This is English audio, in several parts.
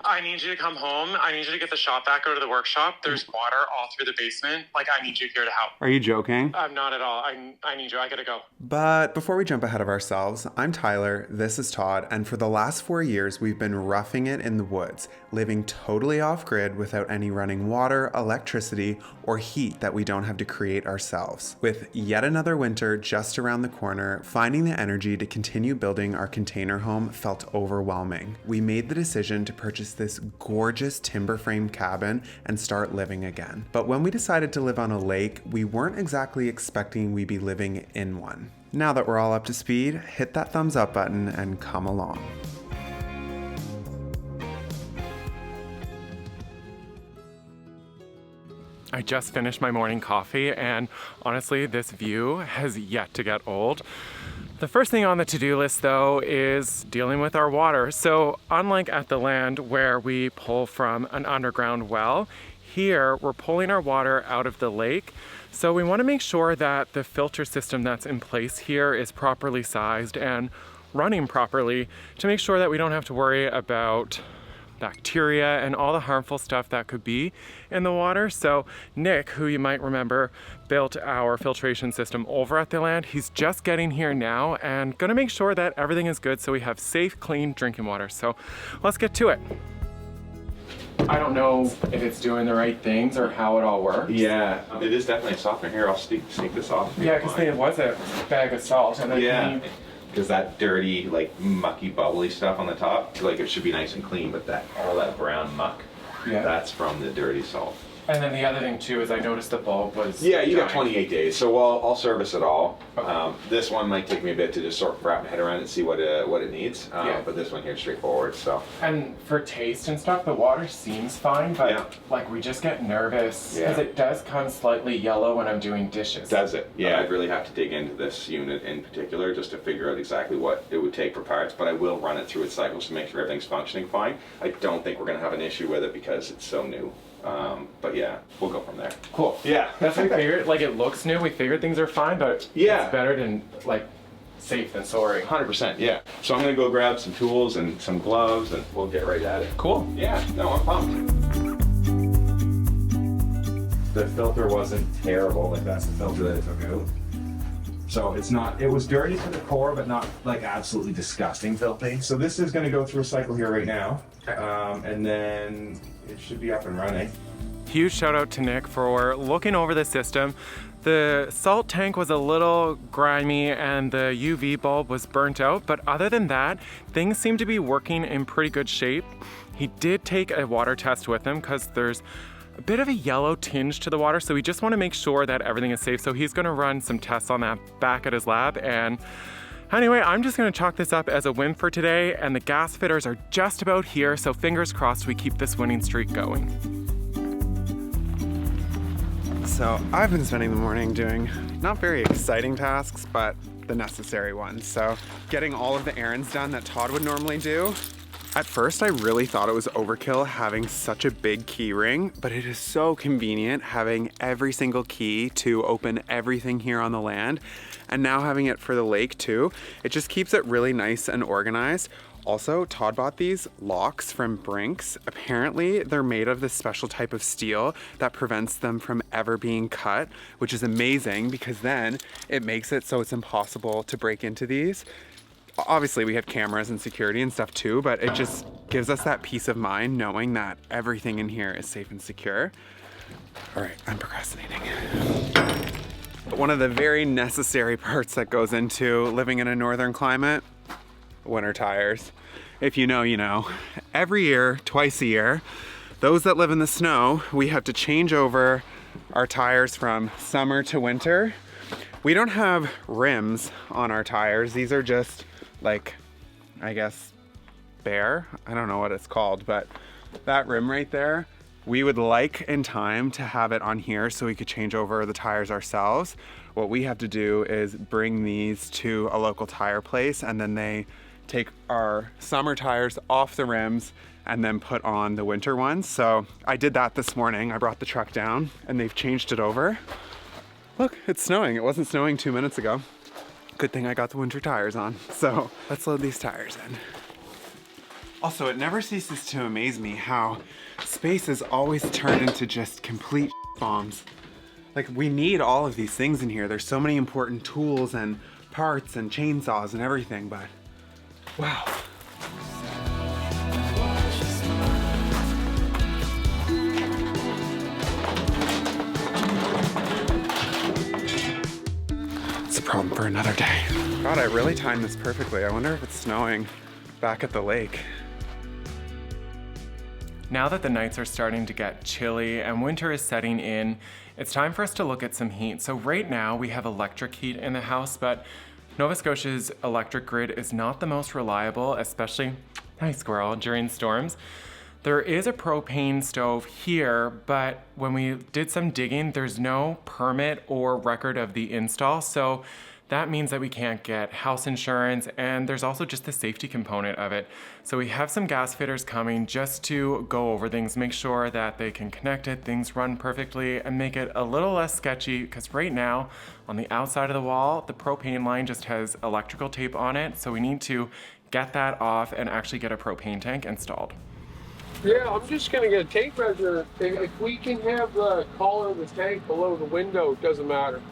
I need you to come home. I need you to get the shop back out of the workshop. There's water all through the basement. Like, I need you here to help. Are you joking? I'm not at all. I need you. I gotta go. But before we jump ahead of ourselves, I'm Tyler, this is Todd, and for the last 4 years, we've been roughing it in the woods, living totally off-grid without any running water, electricity, or heat that we don't have to create ourselves. With yet another winter just around the corner, finding the energy to continue building our container home felt overwhelming. We made the decision to purchase this gorgeous timber frame cabin and start living again. But when we decided to live on a lake, we weren't exactly expecting we'd be living in one. Now that we're all up to speed, hit that thumbs up button and come along. I just finished my morning coffee, and honestly, this view has yet to get old. The first thing on the to-do list, though, is dealing with our water. So unlike at the land where we pull from an underground well, here we're pulling our water out of the lake. So we want to make sure that the filter system that's in place here is properly sized and running properly to make sure that we don't have to worry about bacteria and all the harmful stuff that could be in the water. So Nick, who you might remember, built our filtration system over at the land. He's just getting here now and gonna make sure that everything is good so we have safe, clean drinking water. So let's get to it. I don't know if it's doing the right things or how it all works. Yeah, it is definitely a softener. Here, I'll sneak this off. Yeah, because there was a bag of salt and then yeah. Because that dirty, like mucky, bubbly stuff on the top, like it should be nice and clean, but all that brown muck, that's from the dirty salt. And then the other thing too is I noticed the bulb was Yeah, you got dying. 28 days, so I'll service it all. Okay. This one might take me a bit to just sort of wrap my head around and see what it needs. But this one here is straightforward. So. And for taste and stuff, the water seems fine, but like we just get nervous because it does come slightly yellow when I'm doing dishes. Does it? Yeah, I'd really have to dig into this unit in particular just to figure out exactly what it would take for parts, but I will run it through its cycles to make sure everything's functioning fine. I don't think we're going to have an issue with it because it's so new. But yeah, we'll go from there. Cool. Yeah. That's what we figured. Like, it looks new. We figured things are fine, but it's better than, like, safe than sorry. 100%, yeah. So I'm going to go grab some tools and some gloves, and we'll get right at it. Cool. Yeah, no, I'm pumped. The filter wasn't terrible. Like, that's the filter that I took out. So it was dirty to the core, but not like absolutely disgusting filthy. So this is going to go through a cycle here right now. And then it should be up and running. Huge shout out to Nick for looking over the system. The salt tank was a little grimy and the UV bulb was burnt out, but other than that, things seem to be working in pretty good shape. He did take a water test with him because there's a bit of a yellow tinge to the water, so we just want to make sure that everything is safe. So he's going to run some tests on that back at his lab. And anyway, I'm just going to chalk this up as a win for today, and the gas fitters are just about here, so fingers crossed we keep this winning streak going. So I've been spending the morning doing not very exciting tasks, but the necessary ones. So getting all of the errands done that Todd would normally do. At first, I really thought it was overkill having such a big key ring, but it is so convenient having every single key to open everything here on the land. And now having it for the lake too, it just keeps it really nice and organized. Also, Todd bought these locks from Brinks. Apparently, they're made of this special type of steel that prevents them from ever being cut, which is amazing because then it makes it so it's impossible to break into these. Obviously, we have cameras and security and stuff too, but it just gives us that peace of mind knowing that everything in here is safe and secure. All right, I'm procrastinating. One of the very necessary parts that goes into living in a northern climate, winter tires. If you know, you know. Every year, twice a year, those that live in the snow, we have to change over our tires from summer to winter. We don't have rims on our tires. These are just like, I guess, bare. I don't know what it's called, but that rim right there, we would like in time to have it on here so we could change over the tires ourselves. What we have to do is bring these to a local tire place, and then they take our summer tires off the rims and then put on the winter ones. So I did that this morning. I brought the truck down and they've changed it over. Look, it's snowing. It wasn't snowing 2 minutes ago. Good thing I got the winter tires on. So let's load these tires in. Also, it never ceases to amaze me how space is always turned into just complete bombs. Like, we need all of these things in here. There's so many important tools and parts and chainsaws and everything, but wow. It's a problem for another day. God, I really timed this perfectly. I wonder if it's snowing back at the lake. Now that the nights are starting to get chilly and winter is setting in, it's time for us to look at some heat. So right now we have electric heat in the house, but Nova Scotia's electric grid is not the most reliable, especially, nice squirrel, during storms. There is a propane stove here, but when we did some digging, there's no permit or record of the install. So that means that we can't get house insurance, and there's also just the safety component of it. So we have some gas fitters coming just to go over things, make sure that they can connect it, things run perfectly, and make it a little less sketchy, because right now, on the outside of the wall, the propane line just has electrical tape on it, so we need to get that off and actually get a propane tank installed. Yeah, I'm just gonna get a tank measure. If we can have the collar of the tank below the window, it doesn't matter.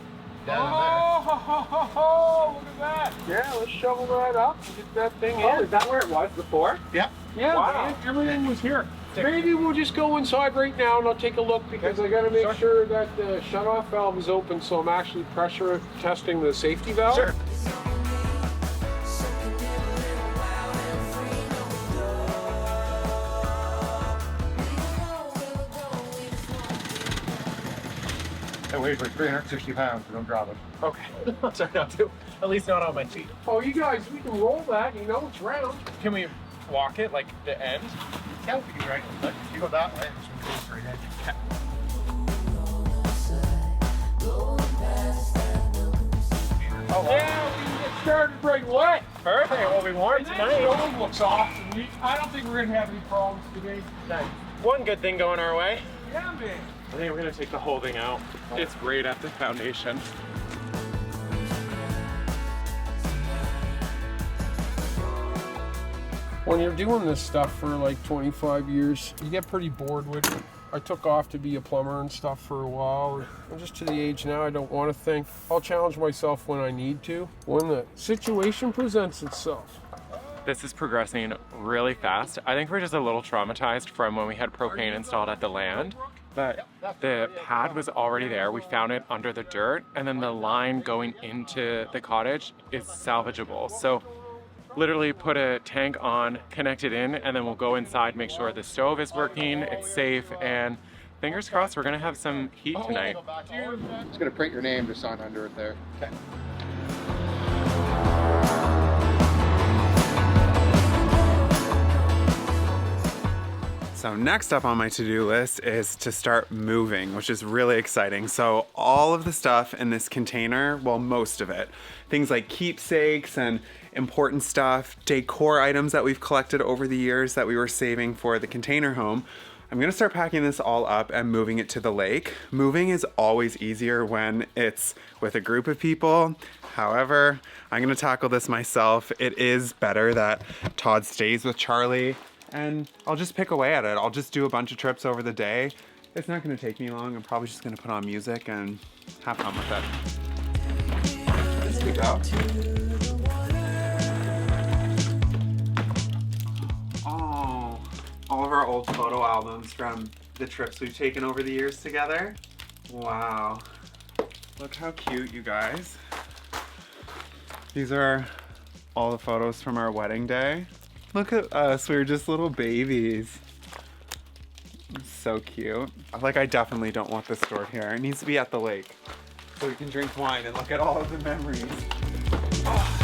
Oh, look at that. Yeah, let's shovel that up and get that thing in. Is that where it was before? Yeah, Wow. man, everything was here. Maybe we'll just go inside right now and I'll take a look, because I gotta make sure that the shutoff valve is open, so I'm actually pressure testing the safety valve. Sure. It weighs like 360 pounds, so don't drop it. Okay. I'll try not to. At least not on my feet. Oh, you guys, we can roll that, you know it's round. Can we walk it, like the end? Yeah, we can do right. But if you go that way, there's some goes right in. Oh, Yeah, we can get started right away. perfect. Well, we warm And that tonight. stove looks awesome. I don't think we're gonna have any problems today. Nice. One good thing going our way. Yeah, man. I think we're gonna take the whole thing out. It's right at the foundation. When you're doing this stuff for like 25 years, you get pretty bored with it. I took off to be a plumber and stuff for a while. I'm just to the age now I don't want to think. I'll challenge myself when I need to, when the situation presents itself. This is progressing really fast. I think we're just a little traumatized from when we had propane installed at the land, but the pad was already there. We found it under the dirt, and then the line going into the cottage is salvageable. So literally put a tank on, connect it in, and then we'll go inside, make sure the stove is working, it's safe, and fingers crossed we're gonna have some heat tonight. Just gonna print your name just on under it there. Okay. So next up on my to-do list is to start moving, which is really exciting. So all of the stuff in this container, well, most of it, things like keepsakes and important stuff, decor items that we've collected over the years that we were saving for the container home, I'm gonna start packing this all up and moving it to the lake. Moving is always easier when it's with a group of people. However, I'm gonna tackle this myself. It is better that Todd stays with Charlie, and I'll just pick away at it. I'll just do a bunch of trips over the day. It's not gonna take me long. I'm probably just gonna put on music and have fun with it. There we go. Oh, all of our old photo albums from the trips we've taken over the years together. Wow. Look how cute, you guys. These are all the photos from our wedding day. Look at us, we were just little babies. So cute. Like, I definitely don't want this stored here. It needs to be at the lake so we can drink wine and look at all of the memories. Oh.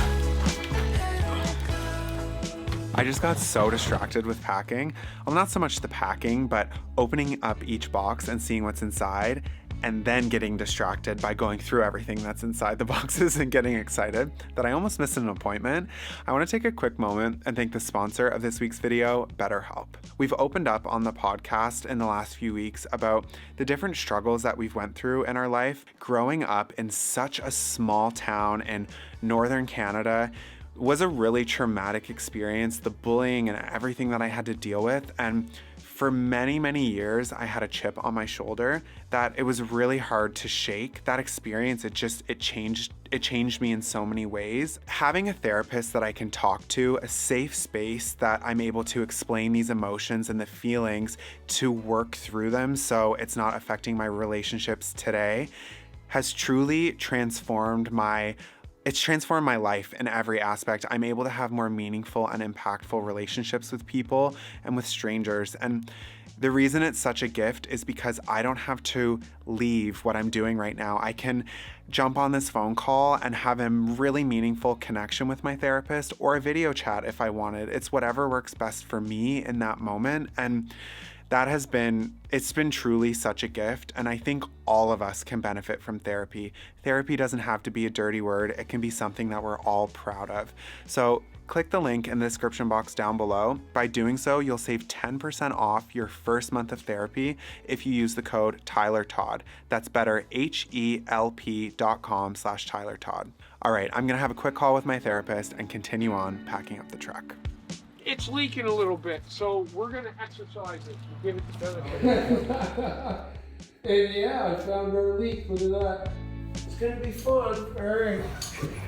I just got so distracted with packing. Well, not so much the packing, but opening up each box and seeing what's inside, and then getting distracted by going through everything that's inside the boxes and getting excited that I almost missed an appointment. I want to take a quick moment and thank the sponsor of this week's video, BetterHelp. We've opened up on the podcast in the last few weeks about the different struggles that we've went through in our life growing up in such a small town in northern Canada. was a really traumatic experience, the bullying and everything that I had to deal with. And for many, many years, I had a chip on my shoulder that it was really hard to shake. That experience, it changed me in so many ways. Having a therapist that I can talk to, a safe space that I'm able to explain these emotions and the feelings, to work through them so it's not affecting my relationships today, has truly transformed my life in every aspect. I'm able to have more meaningful and impactful relationships with people and with strangers. And the reason it's such a gift is because I don't have to leave what I'm doing right now. I can jump on this phone call and have a really meaningful connection with my therapist, or a video chat if I wanted. It's whatever works best for me in that moment. And it's been truly such a gift, and I think all of us can benefit from therapy. Therapy doesn't have to be a dirty word. It can be something that we're all proud of. So click the link in the description box down below. By doing so, you'll save 10% off your first month of therapy if you use the code TylerTodd. That's betterhelp.com/TylerTodd. All right, I'm gonna have a quick call with my therapist and continue on packing up the truck. It's leaking a little bit, so we're gonna exercise it and give it the benefit. And yeah, I found our leak. Look at that. It's gonna be fun. All right.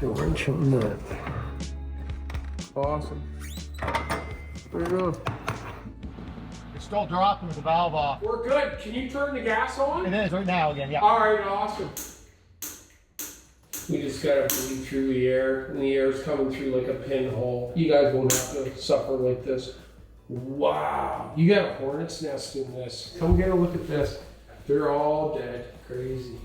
Wrench on that. Awesome. There you go. It's still dropping with the valve off. We're good. Can you turn the gas on? It is right now again, yeah. All right, awesome. We just gotta breathe through the air, and the air's coming through like a pinhole. You guys won't have to suffer like this. Wow, you got a hornet's nest in this. Come get a look at this. They're all dead. Crazy.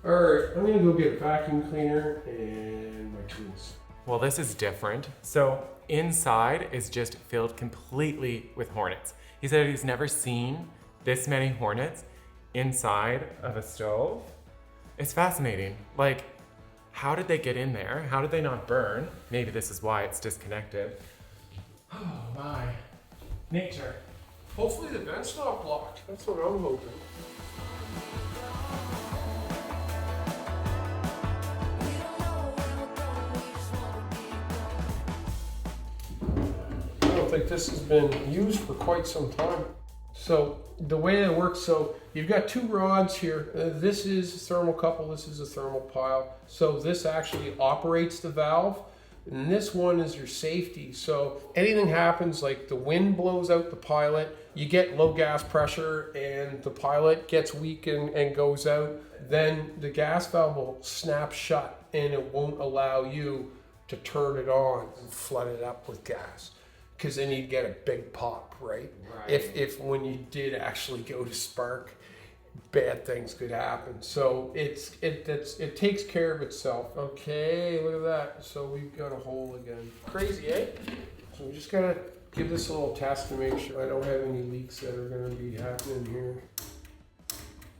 All right, I'm gonna go get a vacuum cleaner and my tools. Well, this is different. So inside is just filled completely with hornets. He said he's never seen this many hornets inside of a stove. It's fascinating. Like, how did they get in there? How did they not burn? Maybe this is why it's disconnected. Oh my. Nature. Hopefully the vent's not blocked. That's what I'm hoping. I don't think this has been used for quite some time. So the way it works, so you've got two rods here. This is a thermocouple, this is a thermal pile. So this actually operates the valve, and this one is your safety. So anything happens, like the wind blows out the pilot, you get low gas pressure and the pilot gets weak and goes out, then the gas valve will snap shut and it won't allow you to turn it on and flood it up with gas. Because then you'd get a big pop, right? If when you did actually go to spark, bad things could happen. So it takes care of itself. Okay, look at that. So we've got a hole again. Crazy, eh? So we just gotta give this a little test to make sure I don't have any leaks that are gonna be happening here.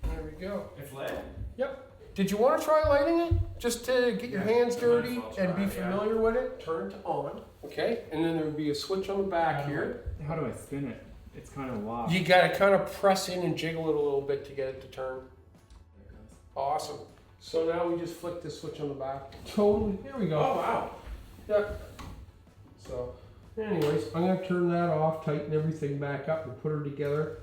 There we go. It's lit. Yep. Did you want to try lighting it? Just to get your hands dirty and be familiar with it? Turn it on. Okay, and then there would be a switch on the back here. How do I spin it? It's kind of locked. You gotta kind of press in and jiggle it a little bit to get it to turn. Awesome. So now we just flick this switch on the back. Totally, there we go. Oh, wow. Yep. So, anyways, I'm gonna turn that off, tighten everything back up and put her together.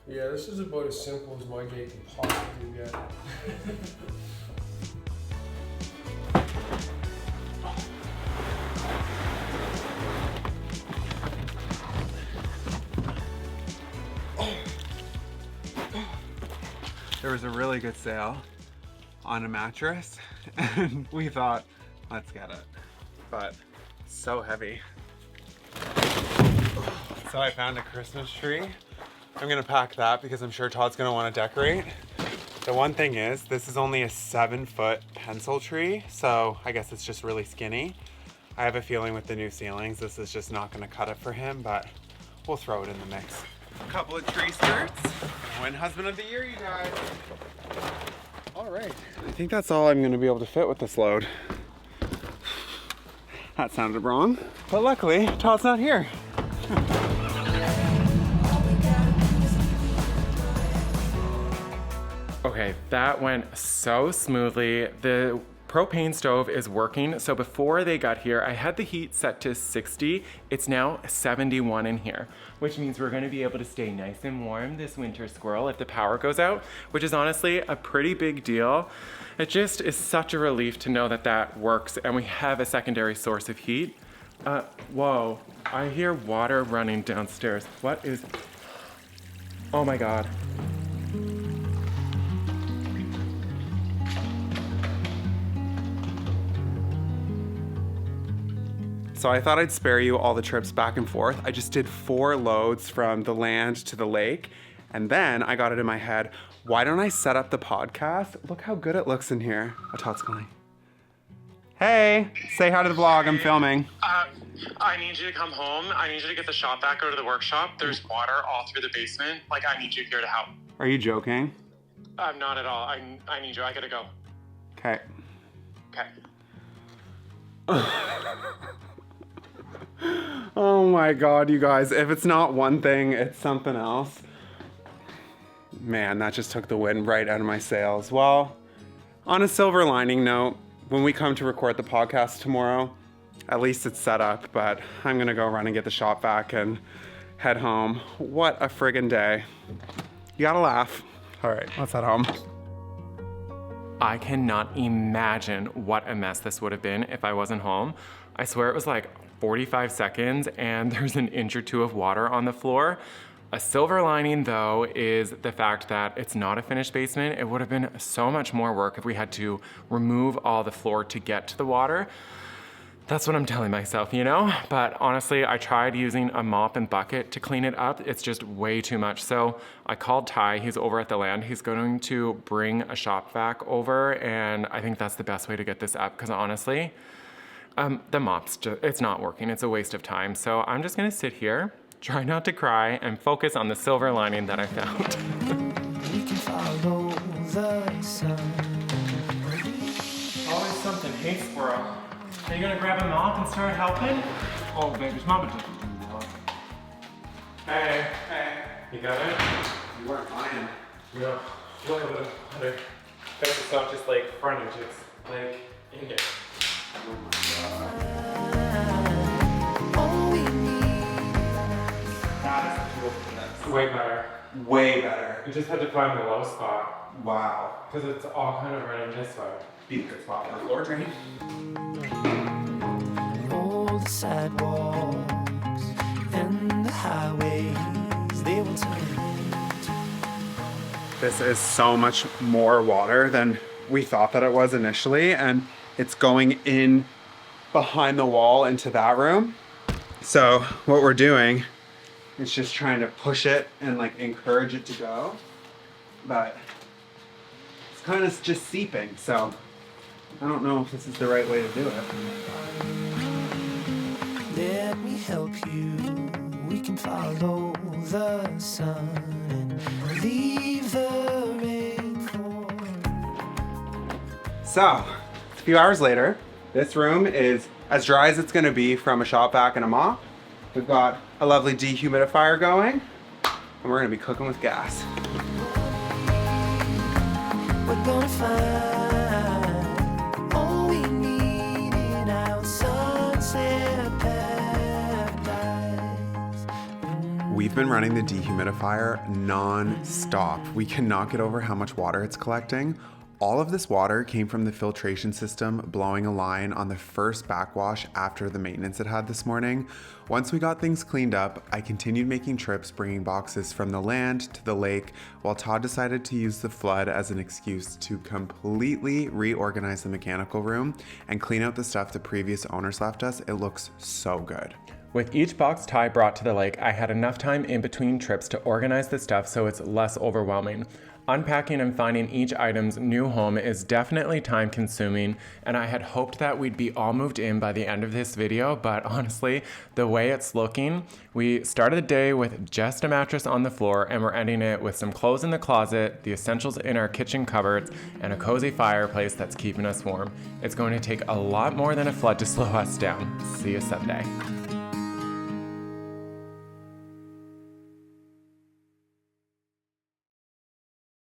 Yeah, this is about as simple as my day can possibly get. There was a really good sale on a mattress and we thought, let's get it. But it's so heavy. So I found a Christmas tree. I'm gonna pack that because I'm sure Todd's gonna wanna decorate. The one thing is, this is only a 7-foot pencil tree, so I guess it's just really skinny. I have a feeling with the new ceilings, this is just not gonna cut it for him, but we'll throw it in the mix. A couple of tree skirts. Win Husband of the Year, you guys. All right. I think that's all I'm gonna be able to fit with this load. That sounded wrong, but luckily, Todd's not here. Okay, that went so smoothly. The propane stove is working. So before they got here, I had the heat set to 60. It's now 71 in here, which means we're gonna be able to stay nice and warm this winter, squirrel, if the power goes out, which is honestly a pretty big deal. It just is such a relief to know that that works and we have a secondary source of heat. Whoa, I hear water running downstairs. What is, oh my God. So I thought I'd spare you all the trips back and forth. I just did 4 loads from the land to the lake. And then I got it in my head, why don't I set up the podcast? Look how good it looks in here. Oh, Todd's calling. Hey, say hi to the vlog, I'm filming. I need you to come home. I need you to get the shop vac out of the workshop. There's water all through the basement. Like, I need you here to help. Are you joking? Not at all. I need you. I gotta go. Okay. Okay. Oh my God, you guys, if it's not one thing, it's something else. Man, that just took the wind right out of my sails. Well, on a silver lining note, when we come to record the podcast tomorrow, at least it's set up, but I'm gonna go run and get the shop vac and head home. What a friggin' day. You gotta laugh. All right, let's head home. I cannot imagine what a mess this would have been if I wasn't home. I swear it was like 45 seconds and there's an inch or 2 of water on the floor. A silver lining though is the fact that it's not a finished basement. It would have been so much more work if we had to remove all the floor to get to the water. That's what I'm telling myself, you know? But honestly, I tried using a mop and bucket to clean it up. It's just way too much. So I called Ty, he's over at the land. He's going to bring a shop vac over and I think that's the best way to get this up because honestly, the mop's just, it's not working. It's a waste of time. So I'm just gonna sit here, try not to cry and focus on the silver lining that I found. We can follow the sun. Always something. Hey, squirrel. Are you gonna grab a mop and start helping? Oh, baby's mama just Hey. You got it? You weren't lying. No. You want a little better. It's not just like frontage, it's like in it. All we need. That is cool. That's way better. Way better. We just had to find the low spot Wow. because it's all kind of running this way. Be a good spot for the floor drain. All the sidewalks and the highways, they will turn. This is so much more water than we thought that it was initially, and it's going in behind the wall into that room. So what we're doing is just trying to push it and like encourage it to go, but it's kind of just seeping, so I don't know if this is the right way to do it. Let me help you. We can follow the sun and leave the rain for. So, a few hours later, this room is as dry as it's gonna be from a shop vac and a mop. We've got a lovely dehumidifier going, and we're gonna be cooking with gas. We're gonna find all we need in our sunset paradise. We've been running the dehumidifier non-stop. We cannot get over how much water it's collecting. All of this water came from the filtration system blowing a line on the first backwash after the maintenance it had this morning. Once we got things cleaned up, I continued making trips bringing boxes from the land to the lake while Todd decided to use the flood as an excuse to completely reorganize the mechanical room and clean out the stuff the previous owners left us. It looks so good. With each box Ty brought to the lake, I had enough time in between trips to organize the stuff so it's less overwhelming. Unpacking and finding each item's new home is definitely time consuming, and I had hoped that we'd be all moved in by the end of this video, but honestly, the way it's looking, we started the day with just a mattress on the floor and we're ending it with some clothes in the closet, the essentials in our kitchen cupboards, and a cozy fireplace that's keeping us warm. It's going to take a lot more than a flood to slow us down. See you Sunday.